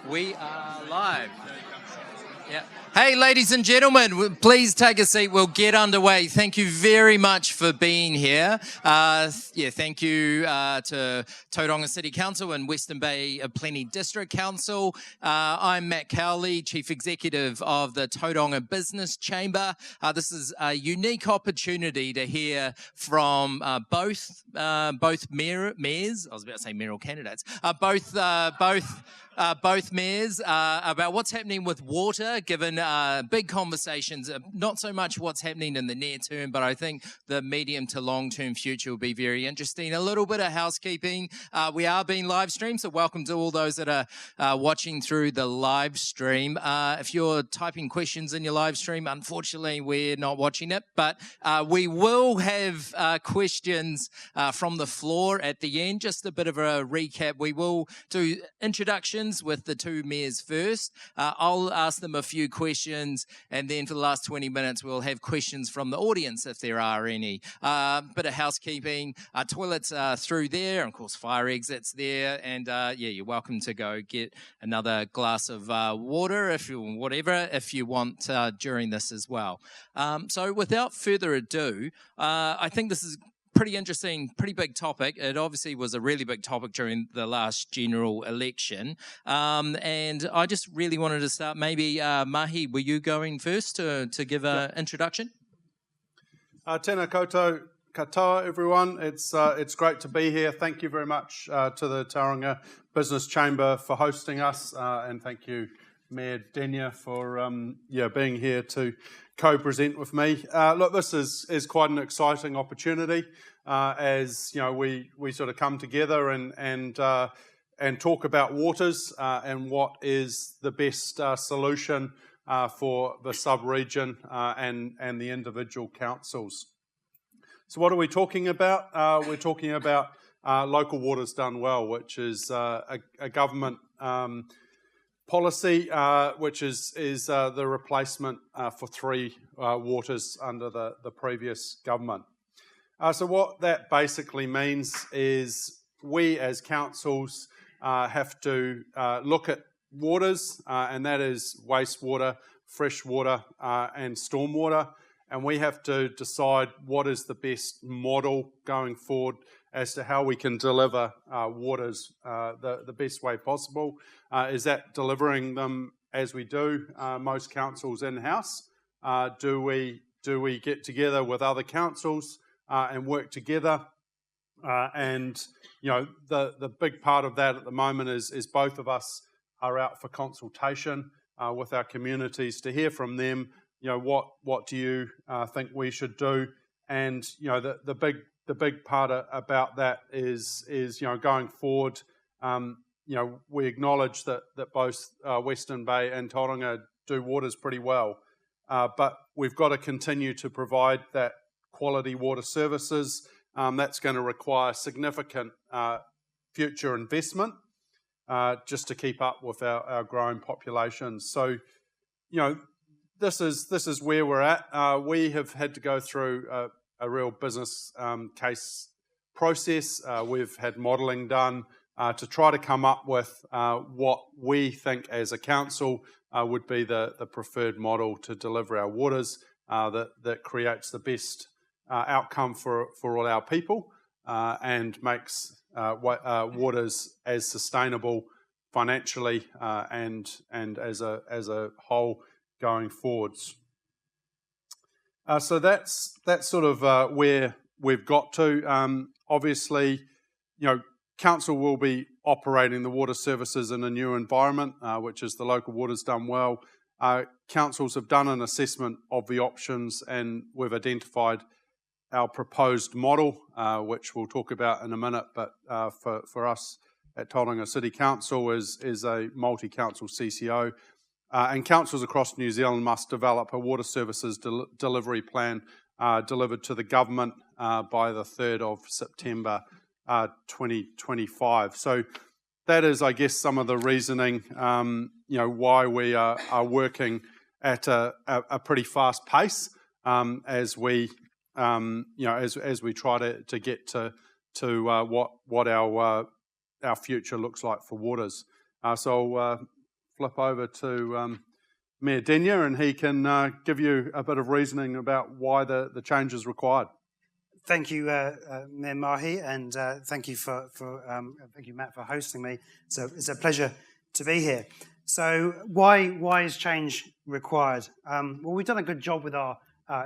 We are live. Yeah. Hey, ladies and gentlemen, please take a seat. We'll get underway. Thank you very much for being here. Thank you to Tauranga City Council and Western Bay Plenty District Council. I'm Matt Cowley, Chief Executive of the Tauranga Business Chamber. This is a unique opportunity to hear from both mayors. I was about to say mayoral candidates. Both mayors about what's happening with water, given big conversations, not so much what's happening in the near term, but I think the medium to long-term future will be very interesting. A little bit of housekeeping. We are being live streamed, so welcome to all those that are watching through the live stream. If you're typing questions in your live stream, unfortunately, we're not watching it, but we will have questions from the floor at the end. Just a bit of a recap. We will do introductions with the two mayors first. I'll ask them a few questions, and then for the last 20 minutes, we'll have questions from the audience if there are any. Bit of housekeeping. Toilets are through there, and of course, fire exits there. And you're welcome to go get another glass of water if you want during this as well. So without further ado, I think this is pretty interesting, pretty big topic. It obviously was a really big topic during the last general election. And I just really wanted to start, maybe Mahé, were you going first to give an introduction? Tēnā koutou katoa, everyone. It's great to be here. Thank you very much to the Tauranga Business Chamber for hosting us, and thank you, Mayor Denia, for being here to co-present with me. Look, this is quite an exciting opportunity as we sort of come together and talk about waters and what is the best solution for the sub-region and the individual councils. So what are we talking about? We're talking about Local Waters Done Well, which is a government policy, which is the replacement for three waters under the previous government. So what that basically means is we as councils have to look at waters, and that is wastewater, freshwater and stormwater, and we have to decide what is the best model going forward as to how we can deliver waters the best way possible. Is that delivering them as we do most councils in-house? Do we get together with other councils and work together? And the big part of that at the moment is both of us are out for consultation with our communities to hear from them. What do you think we should do? And the big part about that is going forward. We acknowledge that both Western Bay and Tauranga do waters pretty well, but we've got to continue to provide that quality water services. That's going to require significant future investment just to keep up with our growing populations. So, this is where we're at. We have had to go through a real business case process. We've had modelling done to try to come up with what we think as a council would be the preferred model to deliver our waters that creates the best outcome for all our people and makes waters as sustainable financially and as a whole going forwards. So that's sort of where we've got to. Obviously, council will be operating the water services in a new environment, which is the Local Waters Done Well. Councils have done an assessment of the options, and we've identified our proposed model, which we'll talk about in a minute. But for us at Tauranga City Council is a multi-council CCO. And councils across New Zealand must develop a water services delivery plan delivered to the government by the 3rd of September 2025. So that is, I guess, some of the reasoning, why we are working at a pretty fast pace as we try to get to what our future looks like for waters. So flip over to Mayor Denyer, and he can give you a bit of reasoning about why the change is required. Thank you, Mayor Mahé, and thank you thank you, Matt, for hosting me. So it's a pleasure to be here. So why is change required? Well, we've done a good job with our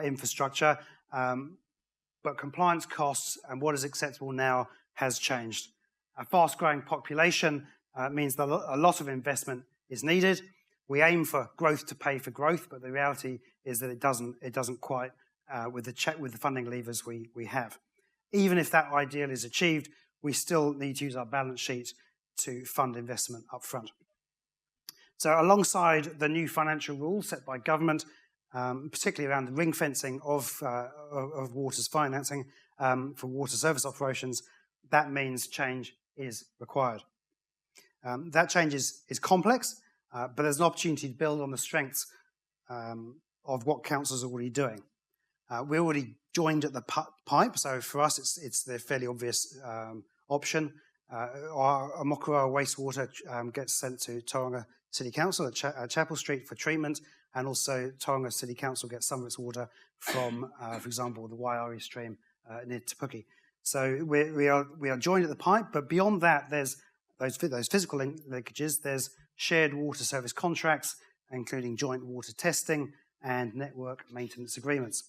infrastructure, but compliance costs and what is acceptable now has changed. A fast-growing population means that a lot of investment is needed. We aim for growth to pay for growth, but the reality is that it doesn't quite with the funding levers we have. Even if that ideal is achieved, we still need to use our balance sheet to fund investment up front. So alongside the new financial rules set by government, particularly around the ring fencing of water's financing for water service operations, that means change is required. That change is complex, but there's an opportunity to build on the strengths of what councils are already doing. We're already joined at the pipe, so for us it's the fairly obvious option. Our Mokoroa wastewater gets sent to Tauranga City Council at Chapel Street for treatment, and also Tauranga City Council gets some of its water from, for example, the Waiari stream near Te Puke. So we are joined at the pipe, but beyond that, there's those physical linkages. There's shared water service contracts, including joint water testing and network maintenance agreements.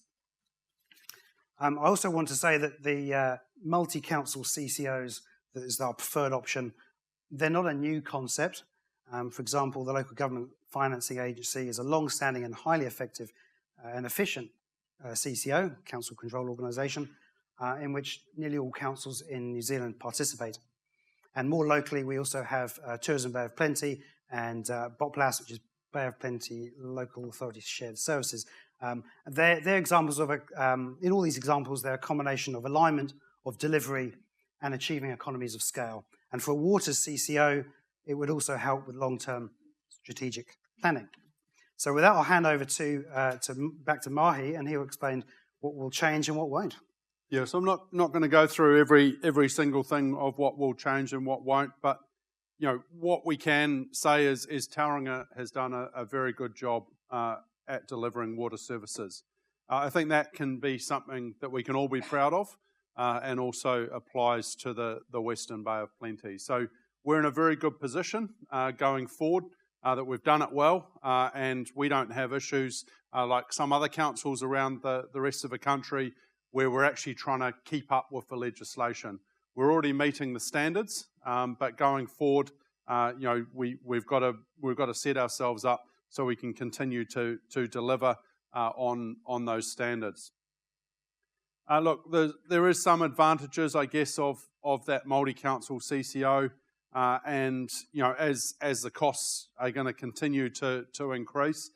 I also want to say that the multi-council CCOs, that is our preferred option, they're not a new concept. For example, the Local Government Financing Agency is a long-standing and highly effective and efficient CCO, Council Control Organisation, in which nearly all councils in New Zealand participate. And more locally, we also have Tourism Bay of Plenty and BOPLAS, which is Bay of Plenty Local Authority Shared Services. They're examples of, in all these examples, they're a combination of alignment, of delivery, and achieving economies of scale. And for a water CCO, it would also help with long-term strategic planning. So with that, I'll hand over back to Mahé, and he'll explain what will change and what won't. Yeah, so I'm not going to go through every single thing of what will change and what won't, but what we can say is Tauranga has done a very good job at delivering water services. I think that can be something that we can all be proud of, and also applies to the Western Bay of Plenty. So we're in a very good position going forward, that we've done it well, and we don't have issues like some other councils around the rest of the country where we're actually trying to keep up with the legislation. We're already meeting the standards, but going forward, we've got to set ourselves up so we can continue to deliver on those standards. Look, there is some advantages, I guess, of that multi-council CCO, and as the costs are going to continue to increase,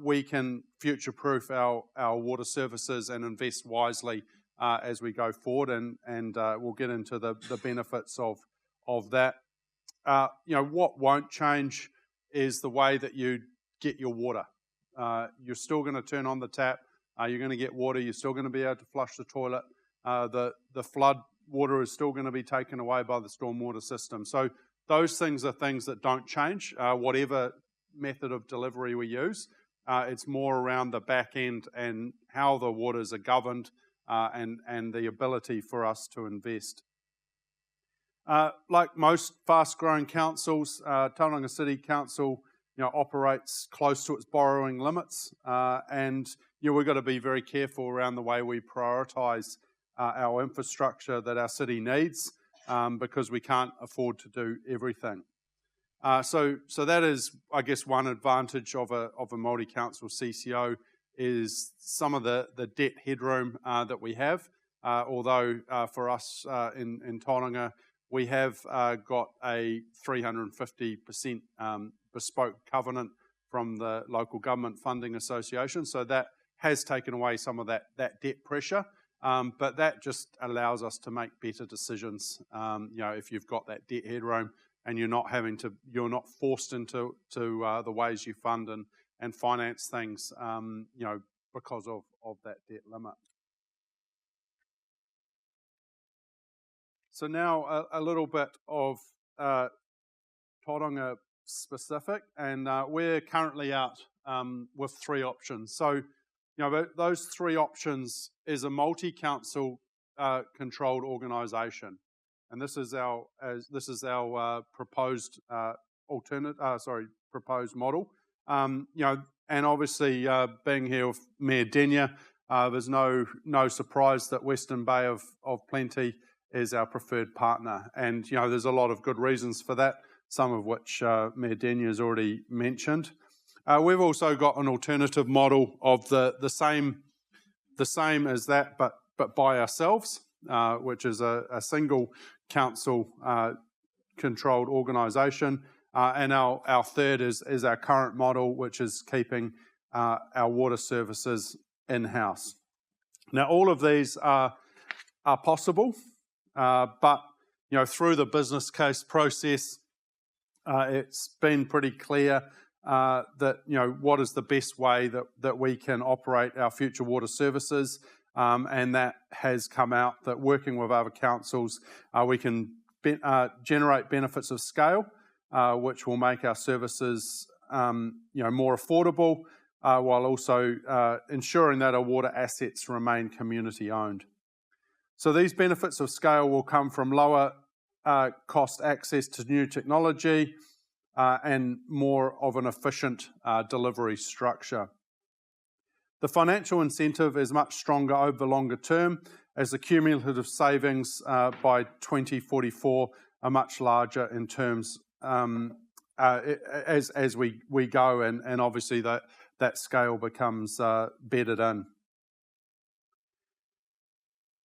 we can future-proof our water services and invest wisely as we go forward, and we'll get into the benefits of that. What won't change is the way that you get your water. You're still going to turn on the tap. You're going to get water. You're still going to be able to flush the toilet. The flood water is still going to be taken away by the stormwater system. So those things are things that don't change, whatever method of delivery we use. It's more around the back end and how the waters are governed, and the ability for us to invest. Like most fast-growing councils, Tauranga City Council operates close to its borrowing limits, and we've got to be very careful around the way we prioritise our infrastructure that our city needs, because we can't afford to do everything. So that is, I guess, one advantage of a multi-council CCO is some of the debt headroom that we have. Although for us in Tauranga, we have got a 350% bespoke covenant from the Local Government Funding Association, so that has taken away some of that debt pressure. But that just allows us to make better decisions. If you've got that debt headroom and you're not forced into the ways you fund and finance things, because of that debt limit. So now a little bit of Tauranga specific, and we're currently out with 3 options. So, those 3 options is a multi-council controlled organisation, and this is our proposed proposed model. And obviously, being here with Mayor Denyer, there's no surprise that Western Bay of Plenty is our preferred partner, and there's a lot of good reasons for that, some of which Mayor Denyer has already mentioned. We've also got an alternative model of the same as that, but by ourselves, which is a single council controlled organisation, and our third is our current model, which is keeping our water services in-house. Now, all of these are possible, but through the business case process, it's been pretty clear that what is the best way that we can operate our future water services, and that has come out that working with other councils, we can generate benefits of scale, which will make our services more affordable, while also ensuring that our water assets remain community owned. So these benefits of scale will come from lower cost access to new technology, and more of an efficient delivery structure. The financial incentive is much stronger over the longer term, as the cumulative savings by 2044 are much larger in terms as we go, and obviously that scale becomes bedded in.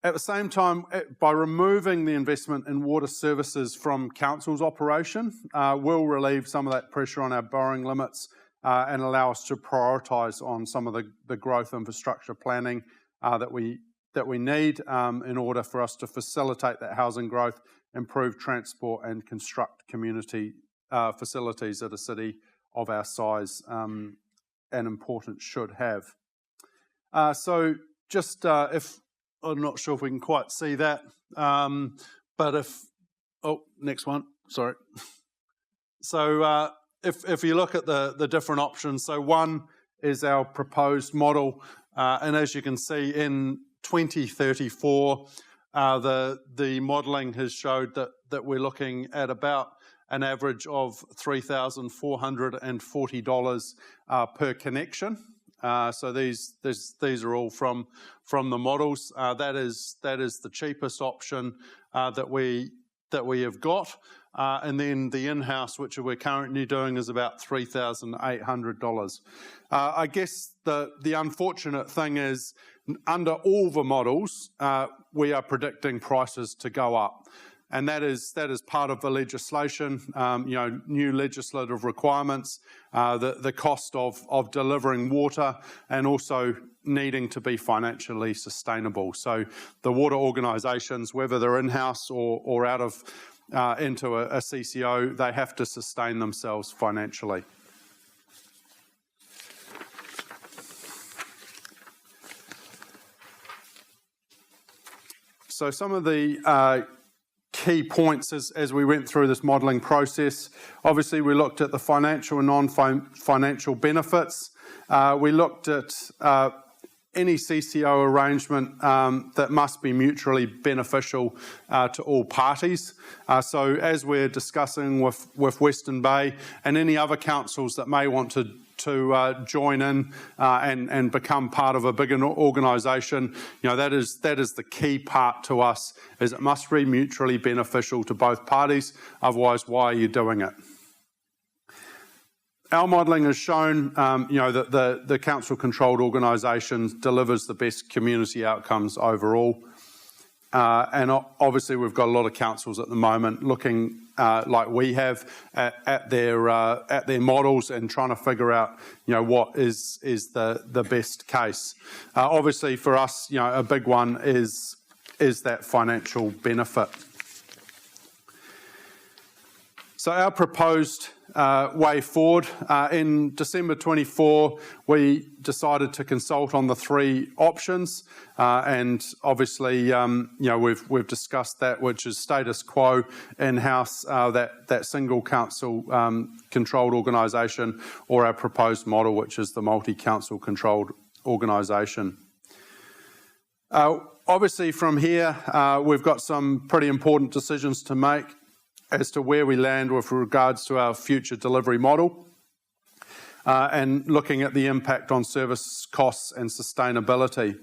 At the same time, by removing the investment in water services from council's operation, will relieve some of that pressure on our borrowing limits and allow us to prioritise on some of the growth infrastructure planning that we need in order for us to facilitate that housing growth, improve transport, and construct community facilities that a city of our size and importance should have. So just if I'm not sure if we can quite see that, but next one, sorry. So if you look at the different options, so one is our proposed model, and as you can see in 2034, the modelling has showed that we're looking at about an average of $3,440 per connection. So these are all from the models. That is the cheapest option that we have got, and then the in-house, which we're currently doing, is about $3,800. I guess the unfortunate thing is, under all the models, we are predicting prices to go up. And that is part of the legislation, new legislative requirements, the cost of delivering water, and also needing to be financially sustainable. So the water organisations, whether they're in-house or out of into a CCO, they have to sustain themselves financially. So some of the key points as we went through this modelling process. Obviously, we looked at the financial and non-financial benefits. We looked at any CCO arrangement that must be mutually beneficial to all parties. So as we're discussing with Western Bay and any other councils that may want to join in and become part of a bigger organisation, that is the key part to us, is it must be mutually beneficial to both parties. Otherwise, why are you doing it? Our modelling has shown that the council-controlled organisation delivers the best community outcomes overall. And obviously, we've got a lot of councils at the moment looking like we have at their models and trying to figure out what is the best case. Obviously, for us, a big one is that financial benefit. So our proposed way forward, in December 24, we decided to consult on the three options, and obviously, we've discussed that, which is status quo in-house, that single council controlled organisation, or our proposed model, which is the multi-council controlled organisation. Obviously, from here, we've got some pretty important decisions to make as to where we land with regards to our future delivery model, and looking at the impact on service costs and sustainability.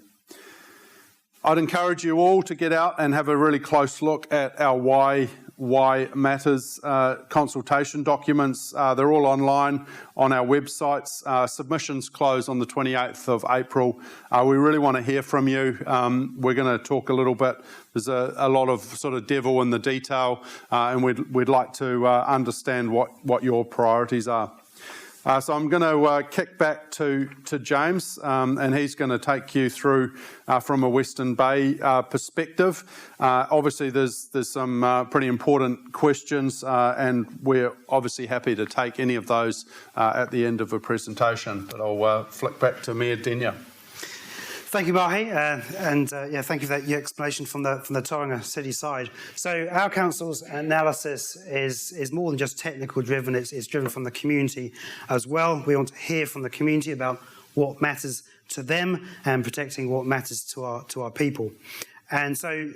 I'd encourage you all to get out and have a really close look at our Why Matters consultation documents. They're all online on our websites. Submissions close on the 28th of April. We really want to hear from you. We're going to talk a little bit. There's a lot of sort of devil in the detail, and we'd like to understand what your priorities are. So I'm going to kick back to James, and he's going to take you through from a Western Bay perspective. Obviously, there's some pretty important questions, and we're obviously happy to take any of those at the end of the presentation. But I'll flick back to Mayor Denia. Thank you, Mahé, and thank you for your explanation from the Tauranga city side. So our council's analysis is more than just technical driven, it's driven from the community as well. We want to hear from the community about what matters to them and protecting what matters to our people. And so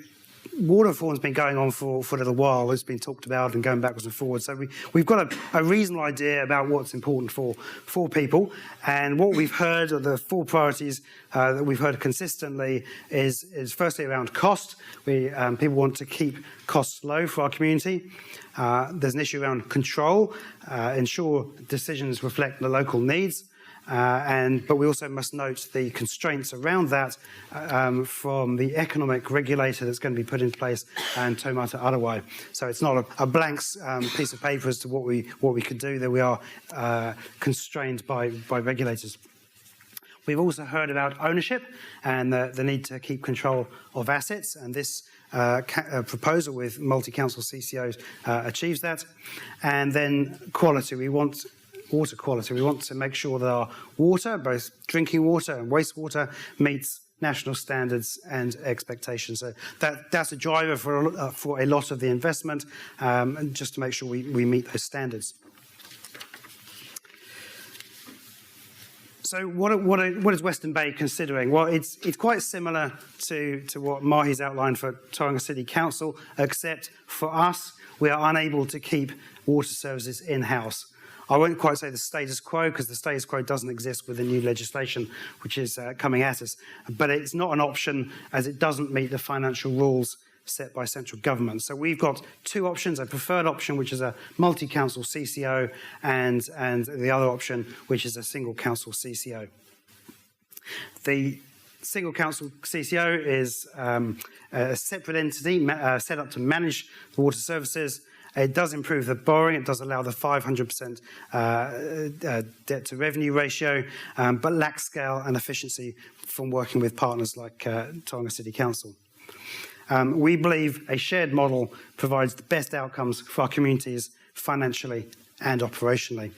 water reform's been going on for a little while. It's been talked about and going backwards and forwards. So we've got a reasonable idea about what's important for people. And what we've heard are the four priorities that we've heard consistently is firstly around cost. People want to keep costs low for our community. There's an issue around control, ensure decisions reflect the local needs. But we also must note the constraints around that from the economic regulator that's going to be put in place and Taumata Arawai. So it's not a blank piece of paper as to what we could do. That we are constrained by regulators. We've also heard about ownership and the need to keep control of assets, and this proposal with multi-council CCOs achieves that. And then quality. We want water quality. We want to make sure that our water, both drinking water and wastewater, meets national standards and expectations. So that's a driver for a lot of the investment, just to make sure we meet those standards. So what is Western Bay considering? Well, it's quite similar to what Mahi's outlined for Tauranga City Council, except for us, we are unable to keep water services in-house. I won't quite say the status quo, because the status quo doesn't exist with the new legislation which is coming at us. But it's not an option, as it doesn't meet the financial rules set by central government. So we've got two options: a preferred option, which is a multi-council CCO, and the other option, which is a single council CCO. The single council CCO is a separate entity set up to manage the water services. It does improve the borrowing. It does allow the 500% debt to revenue ratio, but lacks scale and efficiency from working with partners like Tauranga City Council. We believe a shared model provides the best outcomes for our communities financially and operationally.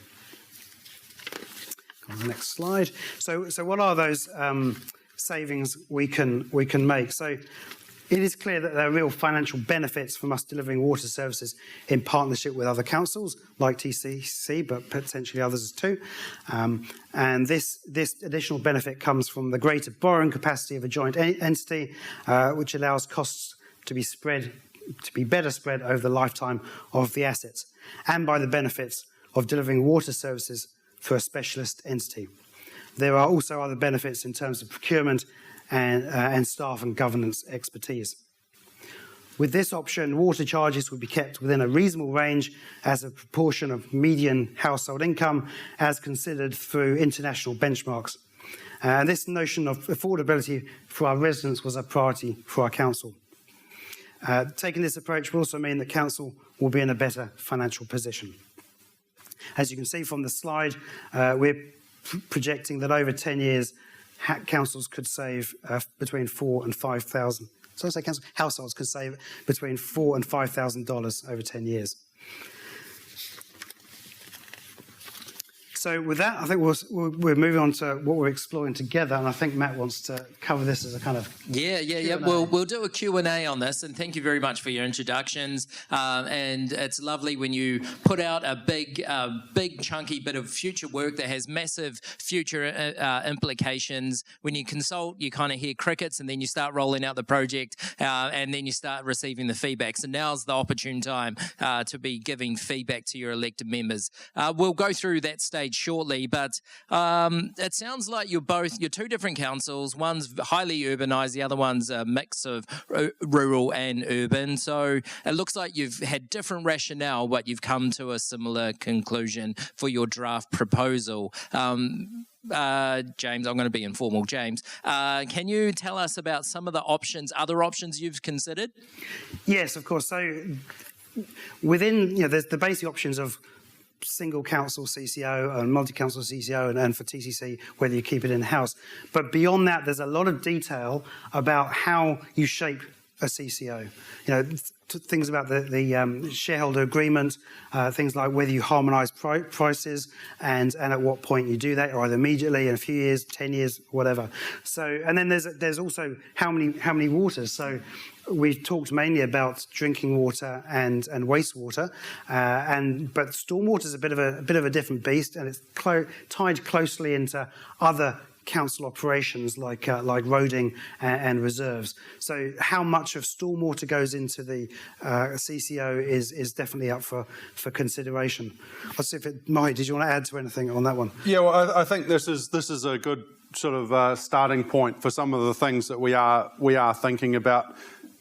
On the next slide. So what are those savings we can make? So it is clear that there are real financial benefits from us delivering water services in partnership with other councils, like TCC, but potentially others too. And this additional benefit comes from the greater borrowing capacity of a joint entity, which allows costs to be better spread over the lifetime of the assets, and by the benefits of delivering water services through a specialist entity. There are also other benefits in terms of procurement and staff and governance expertise. With this option, water charges would be kept within a reasonable range as a proportion of median household income as considered through international benchmarks. And this notion of affordability for our residents was a priority for our council. Taking this approach will also mean that council will be in a better financial position. As you can see from the slide, we're projecting that over 10 years, councils could save between $4,000 and $5,000. So I say households could save between $4,000 and $5,000 over 10 years. So with that, I think we're moving on to what we're exploring together, and I think Matt wants to cover this as a kind of Yeah. We'll do a Q&A on this, and thank you very much for your introductions. And it's lovely when you put out a big chunky bit of future work that has massive future implications. When you consult, you kind of hear crickets, and then you start rolling out the project, and then you start receiving the feedback. So now's the opportune time to be giving feedback to your elected members. We'll go through that stage shortly, but it sounds like you're two different councils. One's highly urbanised, the other one's a mix of rural and urban. So it looks like you've had different rationale, but you've come to a similar conclusion for your draft proposal. James, I'm going to be informal. James, can you tell us about some of the other options you've considered? Yes, of course. So within, there's the basic options of single council CCO and multi-council CCO and for TCC, whether you keep it in-house. But beyond that, there's a lot of detail about how you shape a CCO. Things about the shareholder agreement, things like whether you harmonise prices and at what point you do that, or either immediately, in a few years, 10 years, whatever. So, and then there's also how many waters. So we've talked mainly about drinking water and wastewater, but stormwater is a bit of a different beast, and it's tied closely into other council operations like roading and reserves. So how much of stormwater goes into the CCO is definitely up for consideration. I'll see if Mahé, did you want to add to anything on that one? Yeah, well, I think this is a good sort of starting point for some of the things that we are thinking about.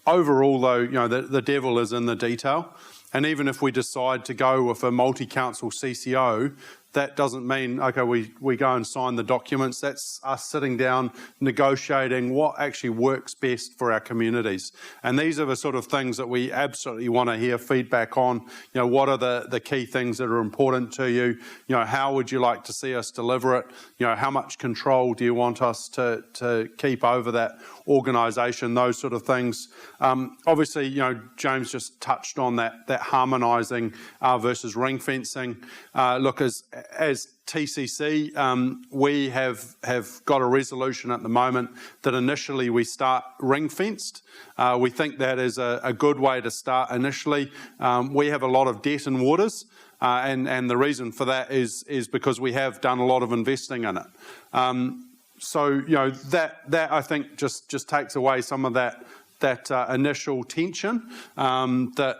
Overall, though, the devil is in the detail, and even if we decide to go with a multi-council CCO, that doesn't mean, okay, we go and sign the documents. That's us sitting down, negotiating what actually works best for our communities. And these are the sort of things that we absolutely want to hear feedback on. What are the key things that are important to you? How would you like to see us deliver it? How much control do you want us to keep over that organisation? Those sort of things. Obviously, James just touched on that harmonising versus ring fencing. Look, as TCC, we have got a resolution at the moment that initially we start ring-fenced. We think that is a good way to start initially. We have a lot of debt in waters, and the reason for that is because we have done a lot of investing in it. So that I think just takes away some of that initial tension that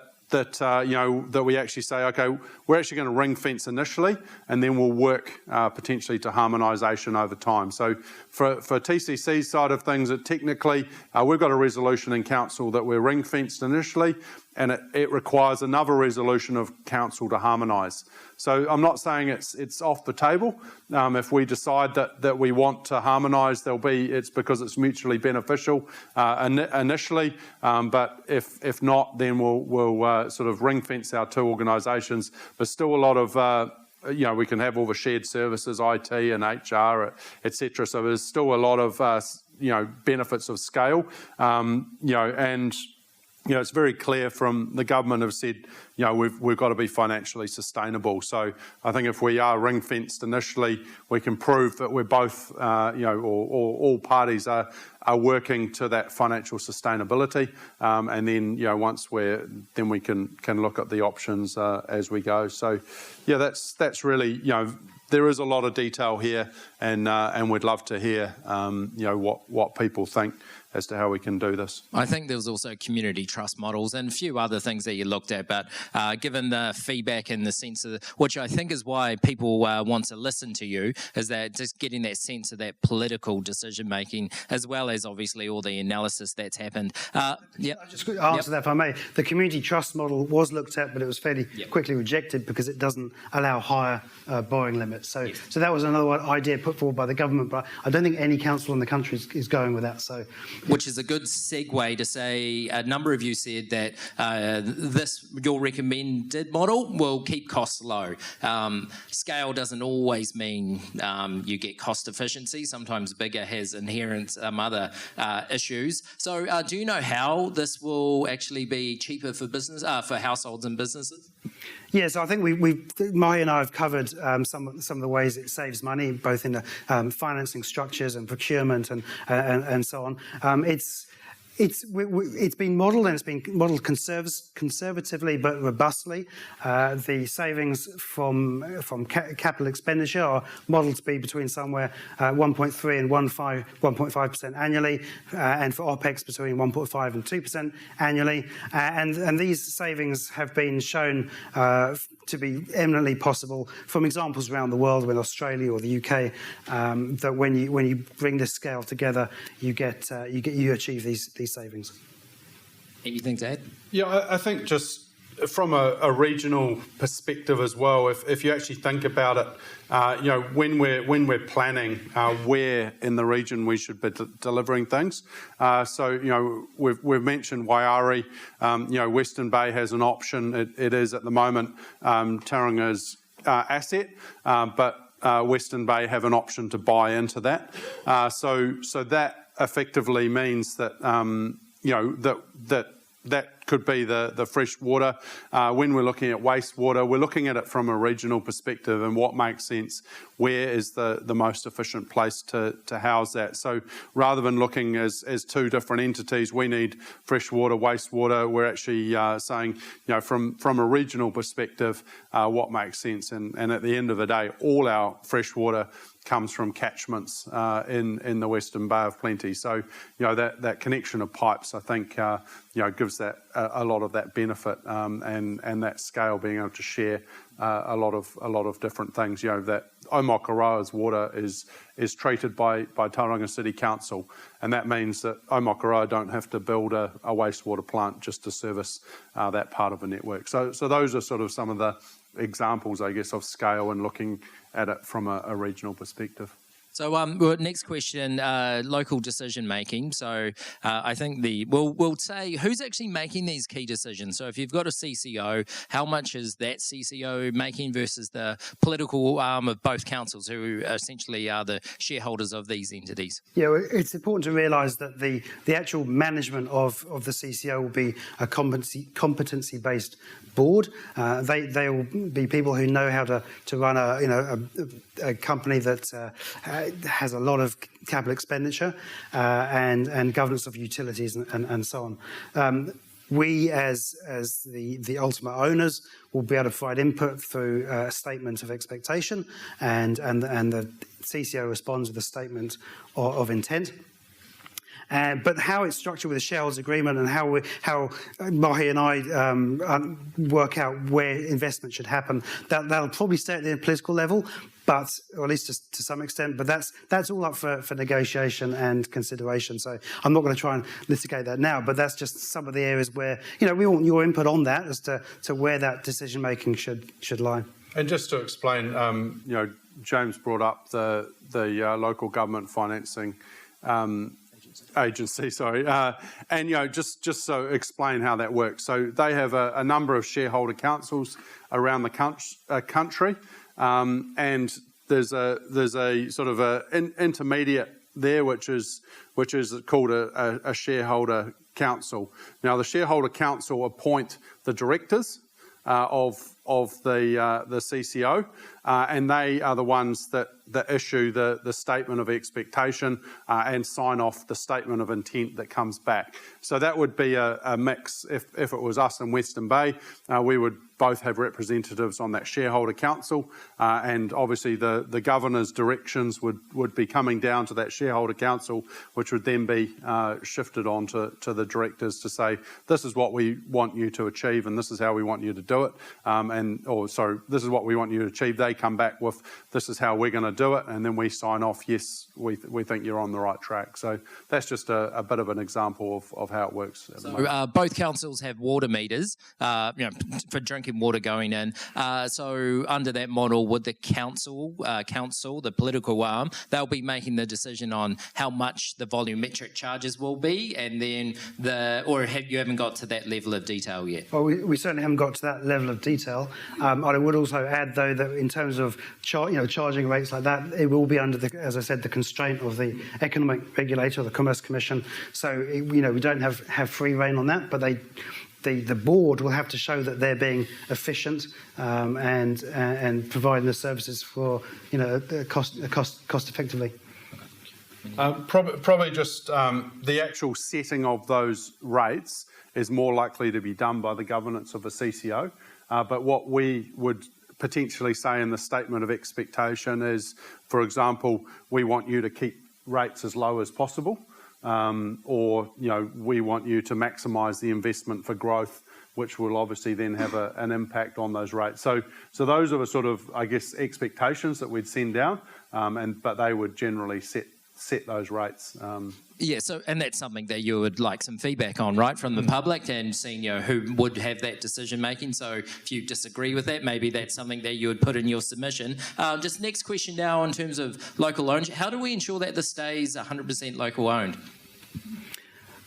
we actually say, okay, we're actually going to ring fence initially, and then we'll work potentially to harmonisation over time. So for TCC's side of things, technically we've got a resolution in council that we're ring fenced initially, and it requires another resolution of council to harmonise. So I'm not saying it's off the table. If we decide that we want to harmonise, it's because it's mutually beneficial initially. But if not, then we'll sort of ring fence our two organisations. There's still a lot of we can have all the shared services, IT and HR, etc. So there's still a lot of benefits of scale. And it's very clear from the government have said, we've got to be financially sustainable. So I think if we are ring fenced initially, we can prove that we're both, or all parties are working to that financial sustainability. And then, once then we can look at the options as we go. So, yeah, that's really, there is a lot of detail here, and we'd love to hear, what people think as to how we can do this. I think there was also community trust models and a few other things that you looked at, but given the feedback and the sense of, which I think is why people want to listen to you, is that just getting that sense of that political decision making, as well as obviously all the analysis that's happened. I'll just answer that if I may. The community trust model was looked at, but it was fairly quickly rejected because it doesn't allow higher borrowing limits. So that was another idea put forward by the government, but I don't think any council in the country is going with that. So, which is a good segue to say, a number of you said that your recommended model will keep costs low. Scale doesn't always mean you get cost efficiency. Sometimes bigger has inherent other issues. So do you know how this will actually be cheaper for business, for households and businesses? Yes, I think Mahé and I have covered some of the ways it saves money, both in the financing structures and procurement and so on. It's been modelled, and it's been modelled conservatively but robustly. The savings from capital expenditure are modelled to be between somewhere 1.3 and 1.5% annually, and for OPEX between 1.5 and 2% annually. And these savings have been shown to be eminently possible from examples around the world, in Australia or the UK, that when you bring this scale together, you achieve these savings. Anything to add? Yeah, I think just from a regional perspective as well, if you actually think about it, when we're planning where in the region we should be delivering things. So we've mentioned Waiari. Western Bay has an option. It is at the moment Tauranga's asset, but Western Bay have an option to buy into that. So that effectively means that that could be the fresh water. When we're looking at wastewater, we're looking at it from a regional perspective and what makes sense, where is the most efficient place to house that. So rather than looking as two different entities, we need fresh water, wastewater, we're actually saying, from a regional perspective, what makes sense. And at the end of the day, all our fresh water comes from catchments in the Western Bay of Plenty. So that connection of pipes, I think, gives that a lot of that benefit, and that scale, being able to share a lot of different things. That Omokoroa's water is treated by Tauranga City Council, and that means that Omokoroa don't have to build a wastewater plant just to service that part of the network. So those are sort of some of the examples, I guess, of scale and looking at it from a regional perspective. So, next question, local decision making. So, I think we'll say who's actually making these key decisions. So, if you've got a CCO, how much is that CCO making versus the political arm of both councils, who essentially are the shareholders of these entities? Yeah, it's important to realise that the actual management of the CCO will be a competency-based board. They will be people who know how to run a company that has a lot of capital expenditure and governance of utilities and so on. We, as the ultimate owners, will be able to provide input through a statement of expectation, and the CCO responds with a statement of intent. But how it's structured with the shareholders agreement and how Mahé and I work out where investment should happen, that'll probably stay at the political level, or at least to some extent. But that's all up for negotiation and consideration. So I'm not going to try and litigate that now. But that's just some of the areas where we want your input on that as to where that decision making should lie. And just to explain, James brought up the local government financing agency, sorry, and just so explain how that works. So they have a number of shareholder councils around the country, and there's a sort of an intermediate there, which is called a shareholder council. Now, the shareholder council appoint the directors of the CCO, and they are the ones that issue the statement of expectation and sign off the statement of intent that comes back. So that would be a mix. If it was us in Western Bay, we would both have representatives on that shareholder council, and obviously the governor's directions would be coming down to that shareholder council, which would then be shifted on to the directors to say, this is what we want you to achieve and this is how we want you to do it, this is what we want you to achieve. They come back with, this is how we're going to do it, and then we sign off, yes, we think you're on the right track. So that's just a bit of an example of how it works. So both councils have water meters, for drinking water going in. So under that model, would the council, the political arm, they'll be making the decision on how much the volumetric charges will be, and then you haven't got to that level of detail yet? Well, we certainly haven't got to that level of detail. I would also add, though, that in terms of charging rates like that, it will be under as I said, the constraint of the economic regulator, the Commerce Commission. So we don't have free rein on that, but the board will have to show that they're being efficient and providing the services for cost effectively. Probably just the actual setting of those rates is more likely to be done by the governance of a CCO. But what we would potentially say in the statement of expectation is, for example, we want you to keep rates as low as possible, or we want you to maximise the investment for growth, which will obviously then have an impact on those rates. So those are the sort of, I guess, expectations that we'd send down, but they would generally set those rates. Yeah, and that's something that you would like some feedback on, right, from the public and seeing who would have that decision making. So if you disagree with that, maybe that's something that you would put in your submission. Just next question now in terms of local ownership. How do we ensure that this stays 100% local owned?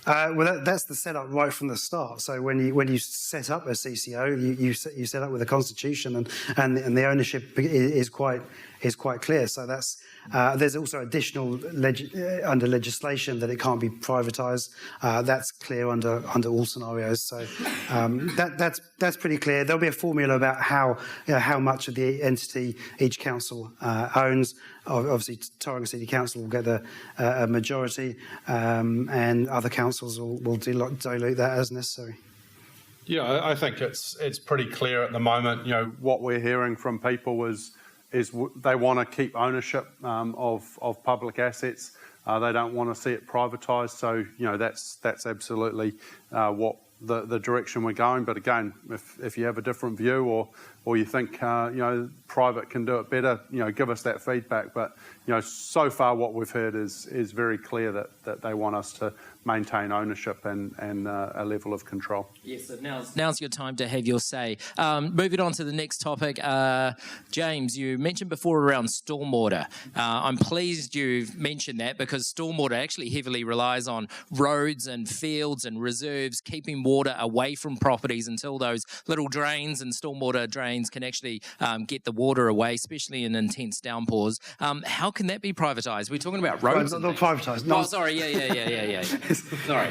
Well, that's the setup right from the start. So when you set up a CCO, you set up with a constitution, and the ownership is quite clear. So that's there's also additional under legislation that it can't be privatised. That's clear under all scenarios. So that's pretty clear. There'll be a formula about how much of the entity each council owns. Obviously, Tauranga City Council will get a majority, and other councils will dilute that as necessary. Yeah, I think it's pretty clear at the moment. What we're hearing from people is they want to keep ownership of public assets. They don't want to see it privatised. So that's absolutely what the direction we're going. But again, if you have a different view or you think private can do it better, give us that feedback. But so far what we've heard is very clear that they want us to maintain ownership and a level of control. Yes, so now's your time to have your say. Moving on to the next topic, James, you mentioned before around stormwater. I'm pleased you've mentioned that because stormwater actually heavily relies on roads and fields and reserves, keeping water away from properties until those little drains and stormwater drains can actually get the water away, especially in intense downpours. How can that be privatised? We're talking about roads. Not privatised. No. Oh, sorry. Yeah. Sorry.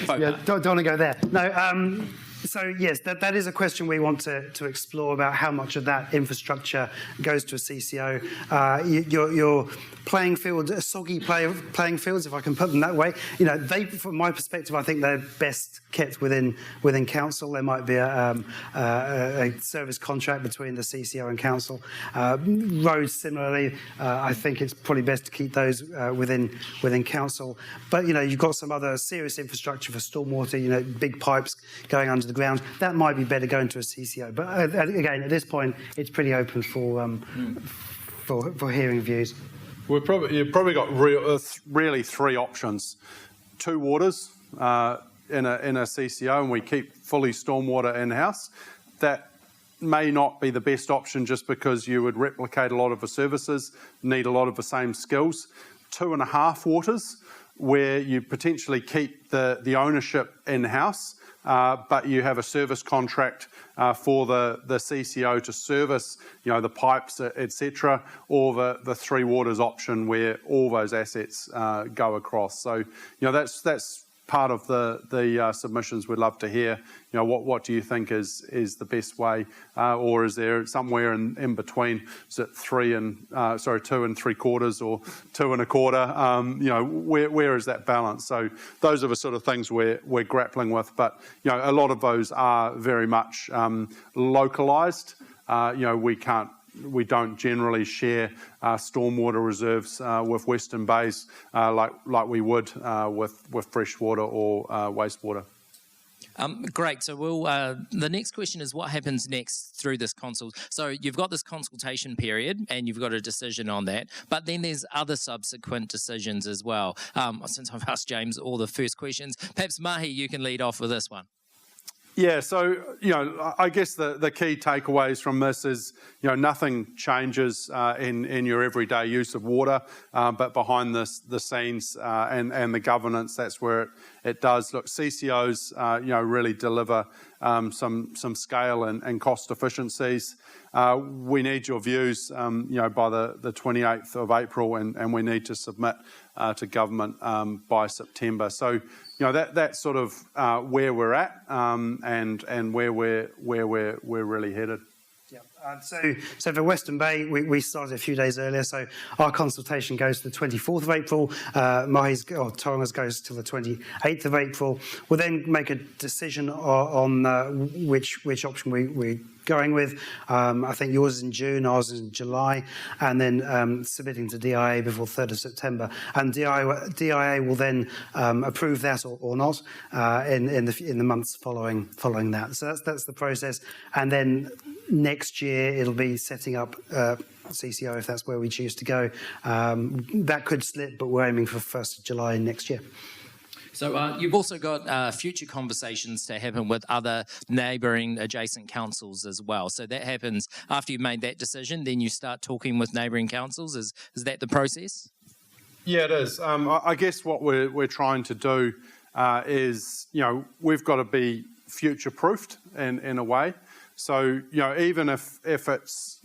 Yeah, don't want to go there. No. So yes, that is a question we want to explore about how much of that infrastructure goes to a CCO. Your playing fields, soggy playing fields, if I can put them that way. They, from my perspective, I think they're best kept within council. There might be a service contract between the CCO and council. Roads, similarly, I think it's probably best to keep those within council. But you've got some other serious infrastructure for stormwater. Big pipes going under the ground. That might be better going to a CCO. But again, at this point, it's pretty open for hearing views. You've probably got really three options: 2 waters in a CCO, and we keep fully stormwater in house. That may not be the best option just because you would replicate a lot of the services, need a lot of the same skills. 2.5 waters, where you potentially keep the ownership in house. But you have a service contract for the CCO to service, the pipes, etc., or the 3 waters option where all those assets go across. So, that's part of the submissions. We'd love to hear, what do you think is the best way, or is there somewhere in between? Is it 2 and 3 quarters or 2 and a quarter? Where is that balance? So those are the sort of things we're grappling with. But a lot of those are very much localised. We don't generally share stormwater reserves with Western Bays like we would with freshwater or wastewater. Great. So the next question is what happens next through this consult. So you've got this consultation period and you've got a decision on that, but then there's other subsequent decisions as well. Since I've asked James all the first questions, perhaps Mahé, you can lead off with this one. Yeah, so, I guess the key takeaways from this is, nothing changes in your everyday use of water, but behind the scenes and the governance, that's where it does. Look, CCOs, really deliver some scale and cost efficiencies. We need your views, by the 28th of April, and we need to submit to government by September. So, that's sort of where we're at, and where we're really headed. Yeah. So for Western Bay, we started a few days earlier. So our consultation goes to the 24th of April. Tauranga's goes to the 28th of April. We'll then make a decision on which option we're going with. I think yours is in June, ours is in July, and then submitting to DIA before 3rd of September. And DIA will then approve that or not in the months following that. So that's the process. And then next year it'll be setting up CCO if that's where we choose to go. That could slip, but we're aiming for 1st of July next year. So you've also got future conversations to happen with other neighbouring adjacent councils as well. So that happens after you've made that decision, then you start talking with neighbouring councils. Is that the process? Yeah, it is. I guess what we're trying to do is, we've got to be future-proofed in a way. So, even if it's,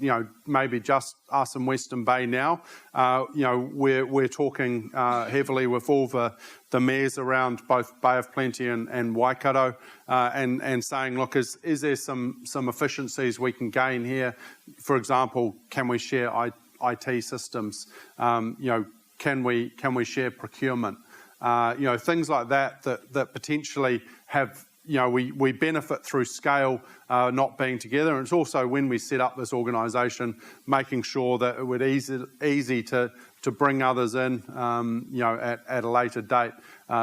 maybe just us in Western Bay now, we're talking heavily with all the mayors around both Bay of Plenty and Waikato, and saying, look, is there some efficiencies we can gain here? For example, can we share IT systems? Can we share procurement? Things like that potentially have, we benefit through scale, not being together. And it's also when we set up this organisation, making sure that it would easy to bring others in, at a later date.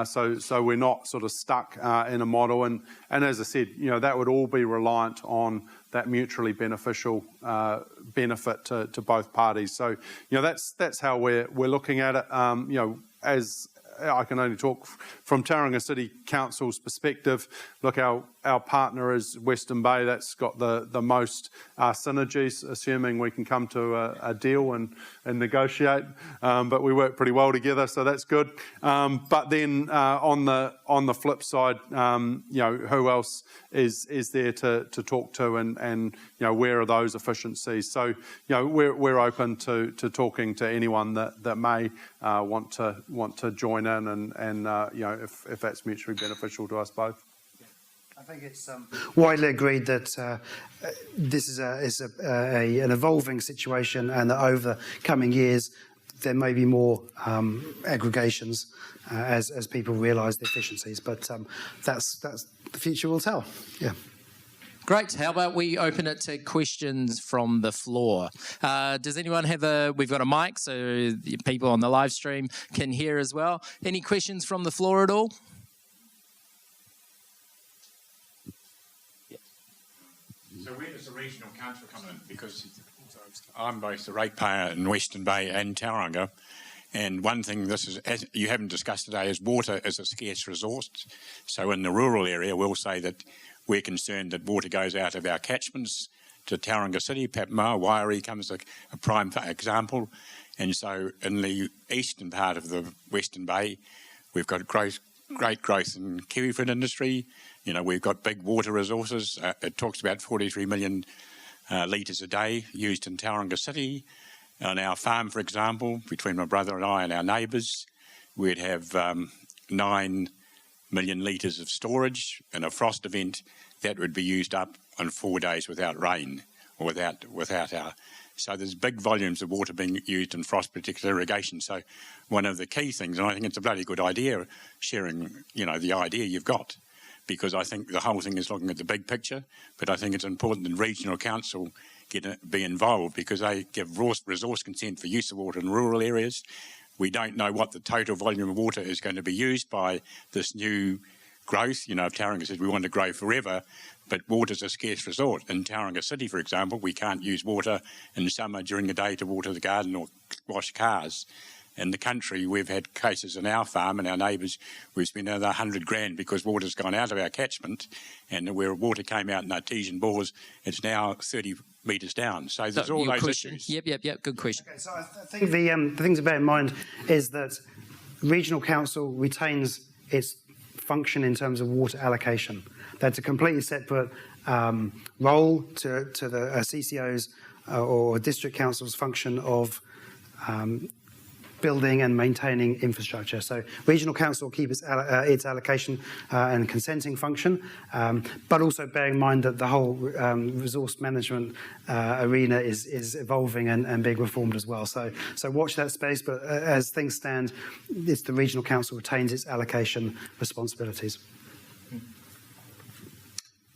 So we're not sort of stuck in a model. And as I said, that would all be reliant on that mutually beneficial benefit to both parties. So, that's how we're looking at it. As I can only talk from Tauranga City Council's perspective. Look, our partner is Western Bay. That's got the most synergies, assuming we can come to a deal and negotiate. But we work pretty well together, so that's good. But then on the flip side, who else is there to talk to, and where are those efficiencies? So we're open to talking to anyone that may want to join in, and if that's mutually beneficial to us both. I think it's widely agreed that this is an evolving situation, and that over the coming years there may be more aggregations as people realise the efficiencies. But that's the future will tell. Yeah. Great. How about we open it to questions from the floor? Does anyone have we've got a mic, so the people on the live stream can hear as well. Any questions from the floor at all? So where does the regional council come in? Because I'm both the ratepayer in Western Bay and Tauranga, and one thing this is, as you haven't discussed today, is water is a scarce resource. So in the rural area, we'll say that we're concerned that water goes out of our catchments to Tauranga City. Papama, Wairī comes a prime example. And so in the eastern part of the Western Bay, we've got great growth in kiwifruit industry. We've got big water resources. It talks about 43 million litres a day used in Tauranga City. On our farm, for example, between my brother and I and our neighbours, we'd have 9 million litres of storage. In a frost event, that would be used up on 4 days without rain or without our. So there's big volumes of water being used in frost-protected irrigation. So one of the key things, and I think it's a bloody good idea, sharing, the idea you've got, because I think the whole thing is looking at the big picture, but I think it's important that regional council be involved, because they give resource consent for use of water in rural areas. We don't know what the total volume of water is going to be used by this new growth. If Tauranga says we want to grow forever, but water's a scarce resource. In Tauranga City, for example, we can't use water in summer during the day to water the garden or wash cars. In the country, we've had cases in our farm and our neighbours, we've spent another $100,000 because water's gone out of our catchment, and where water came out in artesian bores, it's now 30 metres down. So there's all those issues. Yep. Good question. Okay, so I think the thing to bear in mind is that regional council retains its function in terms of water allocation. That's a completely separate role to the CCO's or district council's function of building and maintaining infrastructure. So regional council will keep its allocation and consenting function, but also bearing in mind that the whole resource management arena is evolving and being reformed as well. So watch that space, but as things stand, it's the regional council retains its allocation responsibilities.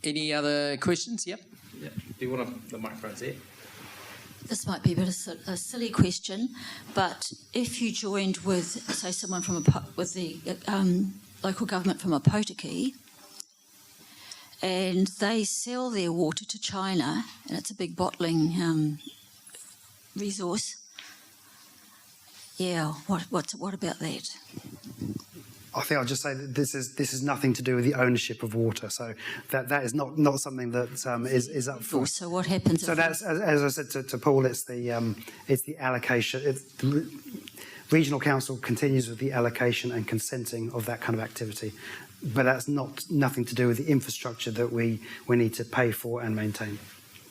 Any other questions? Yep. Do you want the microphone's there? This might be a bit of a silly question, but if you joined with, say, someone from with the local government from Opotiki, and they sell their water to China, and it's a big bottling resource, what about that? I think I'll just say that this is nothing to do with the ownership of water. So that is not something that is up for. So what happens? So that's, as I said to Paul, it's the allocation. The regional council continues with the allocation and consenting of that kind of activity, but that's nothing to do with the infrastructure that we need to pay for and maintain.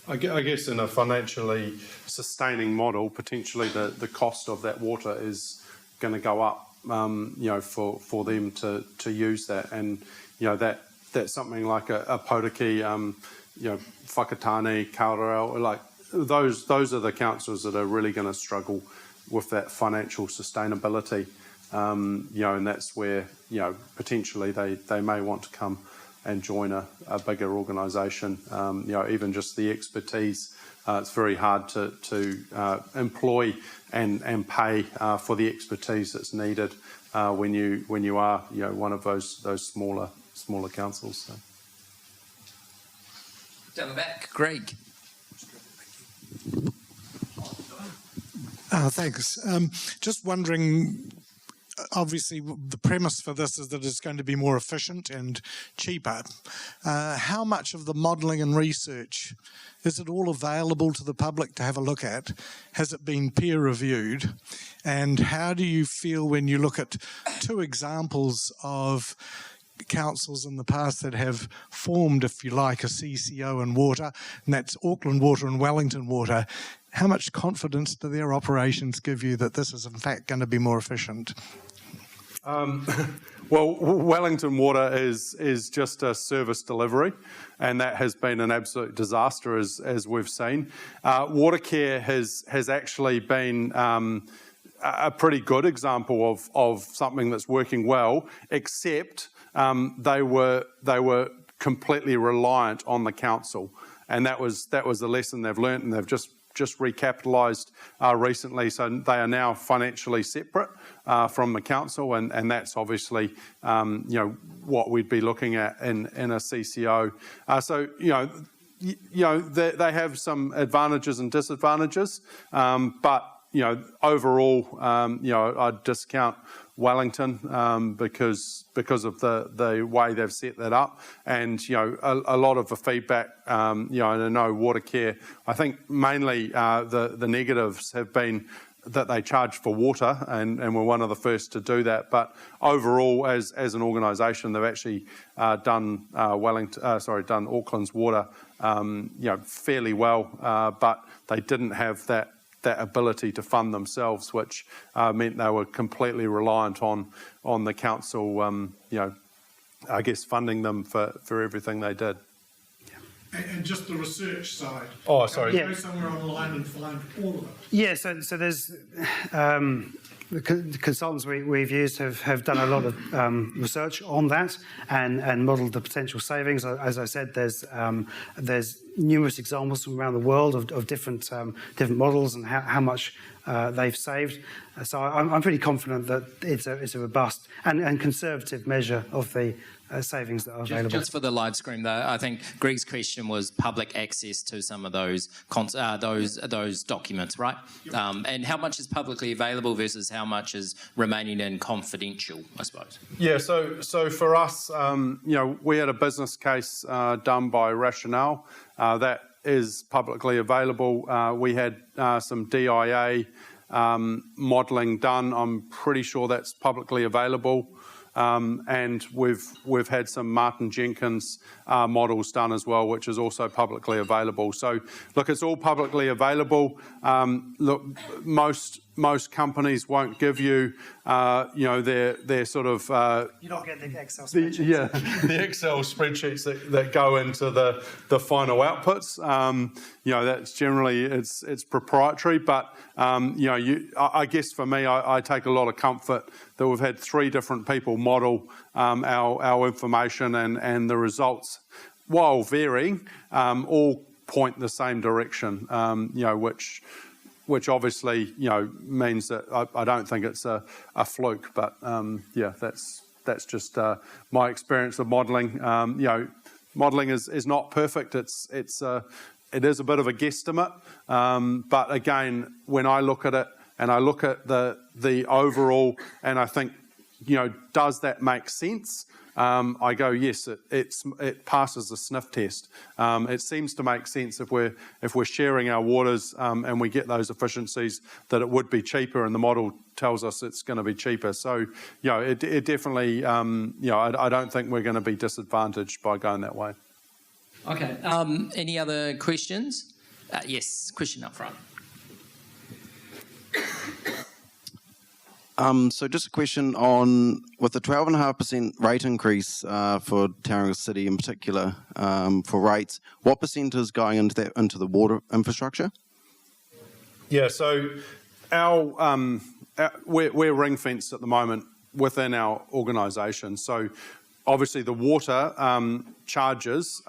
I guess in a financially sustaining model, potentially the cost of that water is going to go up. For them to use that, and that's something like a Potiki, Whakatane, Kaurau, like those are the councils that are really going to struggle with that financial sustainability, and that's where potentially they may want to come and join a bigger organisation. Even just the expertise. It's very hard to employ and pay for the expertise that's needed when you are one of those smaller councils. So. Down the back, Greg. Thanks. Just wondering. Obviously, the premise for this is that it's going to be more efficient and cheaper. How much of the modelling and research, is it all available to the public to have a look at? Has it been peer reviewed? And how do you feel when you look at two examples of councils in the past that have formed, if you like, a CCO in water, and that's Auckland Water and Wellington Water? How much confidence do their operations give you that this is in fact going to be more efficient? Well, Wellington Water is just a service delivery, and that has been an absolute disaster as we've seen. Watercare has actually been a pretty good example of something that's working well, except they were completely reliant on the council, and that was the lesson they've learnt, and they've just recapitalised recently, so they are now financially separate from the council, and that's obviously what we'd be looking at in a CCO. So they have some advantages and disadvantages, but overall, I'd discount Wellington because of the way they've set that up, and a lot of the feedback. And I know Watercare. I think mainly the negatives have been that they charge for water, and we're one of the first to do that. But overall, as an organisation, they've actually done done Auckland's water, fairly well. But they didn't have that ability to fund themselves, which meant they were completely reliant on the council, I guess, funding them for everything they did. And just the research side. Oh, sorry. Go somewhere online and find all of it. Yeah, so there's the consultants we've used have done a lot of research on that and modelled the potential savings. As I said, there's numerous examples from around the world of different models and how much they've saved. So I'm pretty confident that it's a robust and conservative measure of the savings that are available. Just for the live stream, though, I think Greg's question was public access to some of those documents, right? Yep. And how much is publicly available versus how much is remaining in confidential, I suppose. Yeah, so for us, we had a business case done by Rationale that is publicly available. We had some DIA modelling done. I'm pretty sure that's publicly available. and we've had some Martin Jenkins models done as well, which is also publicly available. So look, it's all publicly available. Look, most companies won't give you, their sort of... you don't get the Excel spreadsheets. the Excel spreadsheets that go into the final outputs. That's generally, it's proprietary, but, I guess for me, I take a lot of comfort that we've had 3 different people model our information and the results, while varying, all point the same direction, which obviously, means that I don't think it's a fluke, but that's just my experience of modelling. Modelling is not perfect. It is a bit of a guesstimate, but again, when I look at it and I look at the overall, and I think, does that make sense? I go, yes, it passes the sniff test. It seems to make sense if we're sharing our waters and we get those efficiencies, that it would be cheaper, and the model tells us it's going to be cheaper. So, it definitely, I don't think we're going to be disadvantaged by going that way. Okay. Any other questions? Yes, question up front. So just a question on, with the 12.5% rate increase for Tauranga City in particular for rates, what percent is going into the water infrastructure? Yeah, so we're ring fenced at the moment within our organisation. So obviously the water charges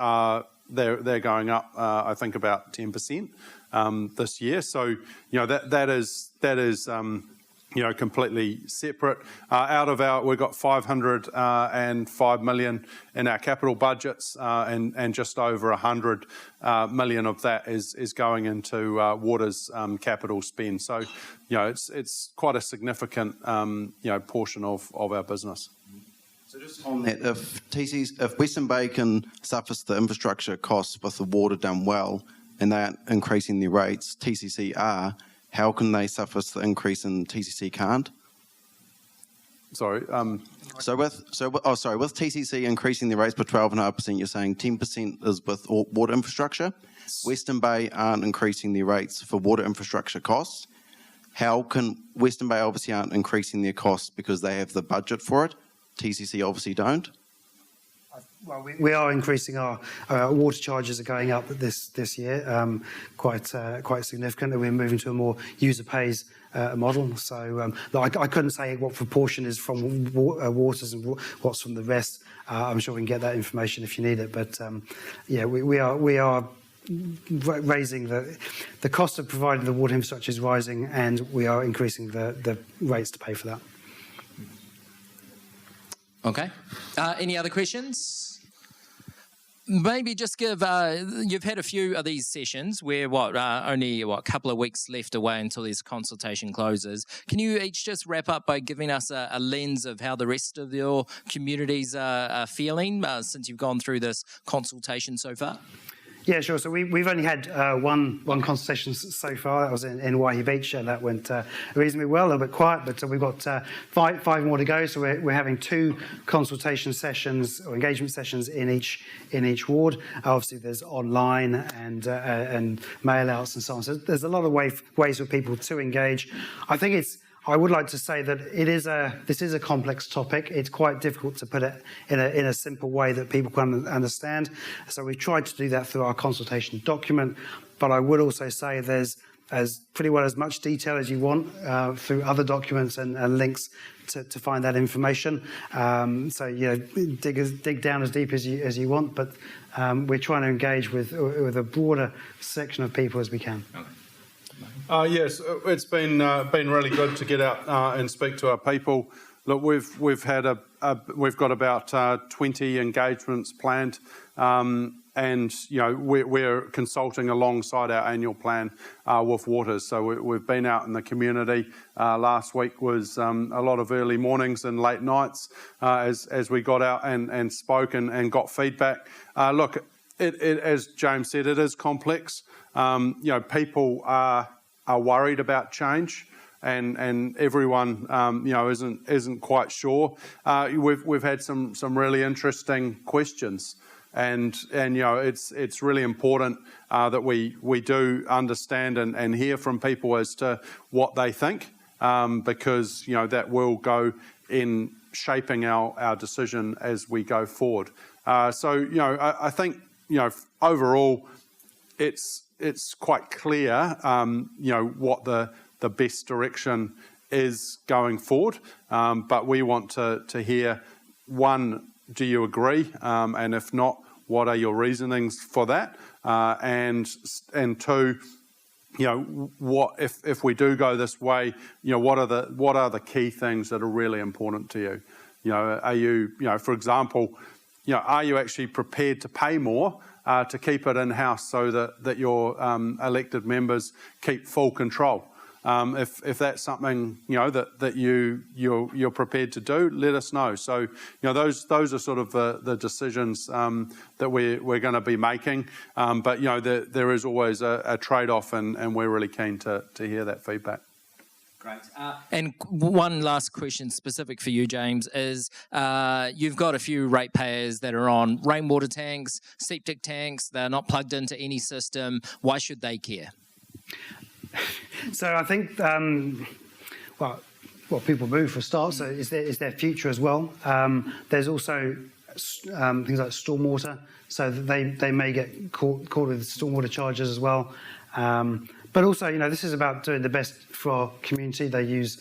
they're going up, I think about 10% this year. So that is completely separate. We've got 505 million in our capital budgets, and just over 100 million of that is going into water's capital spend. So, it's quite a significant portion of our business. So just on that, if Western Bay can suffice the infrastructure costs with the water done well, and they aren't increasing their rates, TCC are, how can they suffice the increase and TCC can't? Sorry. With TCC increasing their rates by 12.5%, you're saying 10% is with water infrastructure. Western Bay aren't increasing their rates for water infrastructure costs. How can Western Bay obviously aren't increasing their costs because they have the budget for it? TCC obviously don't. Well, we are increasing our water charges are going up this year quite significantly. We're moving to a more user pays model. So I couldn't say what proportion is from waters and what's from the rest. I'm sure we can get that information if you need it. But we are raising the cost of providing the water infrastructure is rising, and we are increasing the rates to pay for that. Okay. Any other questions? Maybe just give, you've had a few of these sessions where only a couple of weeks left away until this consultation closes. Can you each just wrap up by giving us a lens of how the rest of your communities are feeling since you've gone through this consultation so far? Yeah, sure. So we've only had one consultation so far. That was in Waihi Beach, and that went reasonably well, a little bit quiet, but we've got five more to go. So we're having 2 consultation sessions or engagement sessions in each ward. Obviously, there's online and mail outs and so on. So there's a lot of ways for people to engage. I would like to say that this is a complex topic. It's quite difficult to put it in a simple way that people can understand. So we tried to do that through our consultation document. But I would also say there's pretty well as much detail as you want through other documents and links to find that information. So dig down as deep as you want. But we're trying to engage with a broader section of people as we can. Okay. Yes, it's been really good to get out and speak to our people. Look, we've got about 20 engagements planned, and we're consulting alongside our annual plan with Waters. So we've been out in the community. Last week was a lot of early mornings and late nights as we got out and spoke and got feedback. Look, as James said, it is complex. People are worried about change. and everyone isn't quite sure. We've had some really interesting questions, and it's really important that we do understand and hear from people as to what they think, because that will go in shaping our decision as we go forward. I think overall it's quite clear what the best direction is going forward, but we want to hear, one, do you agree, and if not, what are your reasonings for that, and two, what if we do go this way, what are the key things that are really important to you? Are you, for example, are you actually prepared to pay more to keep it in-house so that your elected members keep full control? If that's something that you're prepared to do, let us know. So those are sort of the decisions that we're going to be making. But there is always a trade-off, and we're really keen to hear that feedback. Great. And one last question specific for you, James, is you've got a few ratepayers that are on rainwater tanks, septic tanks. They're not plugged into any system. Why should they care? So I think, people move for a start, so is their future as well. There's also things like stormwater, so that they may get caught with stormwater charges as well. But also, this is about doing the best for our community. They use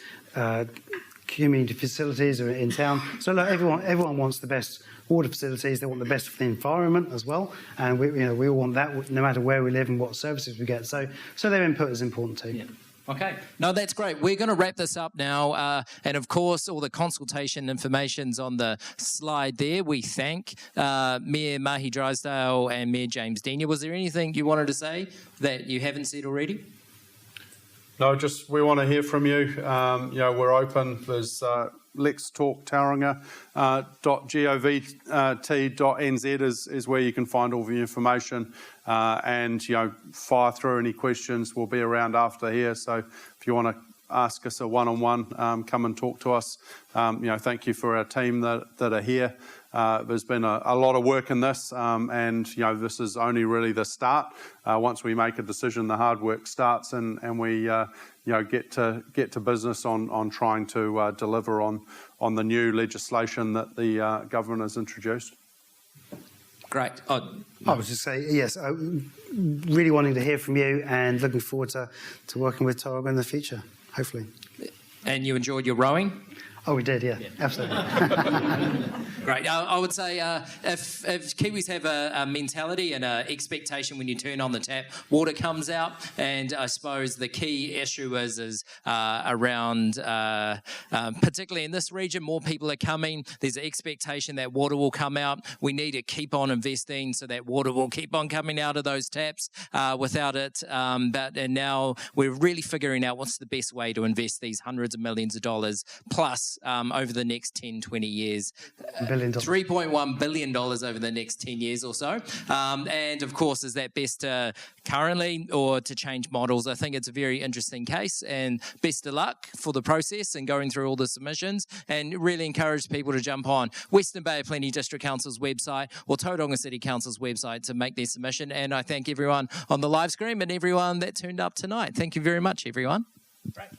community facilities in town. So look, everyone wants the best water facilities. They want the best for the environment as well, and we all want that, no matter where we live and what services we get. So their input is important too. Yeah. Okay. No, that's great. We're going to wrap this up now. And of course, all the consultation information's on the slide there. We thank Mayor Mahé Drysdale and Mayor James Denyer. Was there anything you wanted to say that you haven't said already? No, just we want to hear from you. We're open. There's Let's Talk Tauranga .govt.nz is where you can find all the information, and fire through any questions. We'll be around after here, so if you want to ask us a one-on-one, come and talk to us. Thank you for our team that are here. There's been a lot of work in this, and this is only really the start. Once we make a decision, the hard work starts, and we get to business on trying to deliver on the new legislation that the government has introduced. Great. I was just saying, yes, really wanting to hear from you and looking forward to working with Tauranga in the future, hopefully. And you enjoyed your rowing? Oh, we did, yeah, absolutely. Great. I would say if Kiwis have a mentality and an expectation when you turn on the tap, water comes out. And I suppose the key issue is around, particularly in this region, more people are coming. There's an expectation that water will come out. We need to keep on investing so that water will keep on coming out of those taps without it. And now we're really figuring out what's the best way to invest these hundreds of millions of dollars plus over the next 10, 20 years. $3.1 billion over the next 10 years or so. And of course, is that best currently or to change models? I think it's a very interesting case, and best of luck for the process and going through all the submissions, and really encourage people to jump on Western Bay of Plenty District Council's website or Tauranga City Council's website to make their submission. And I thank everyone on the live stream and everyone that turned up tonight. Thank you very much, everyone. Right.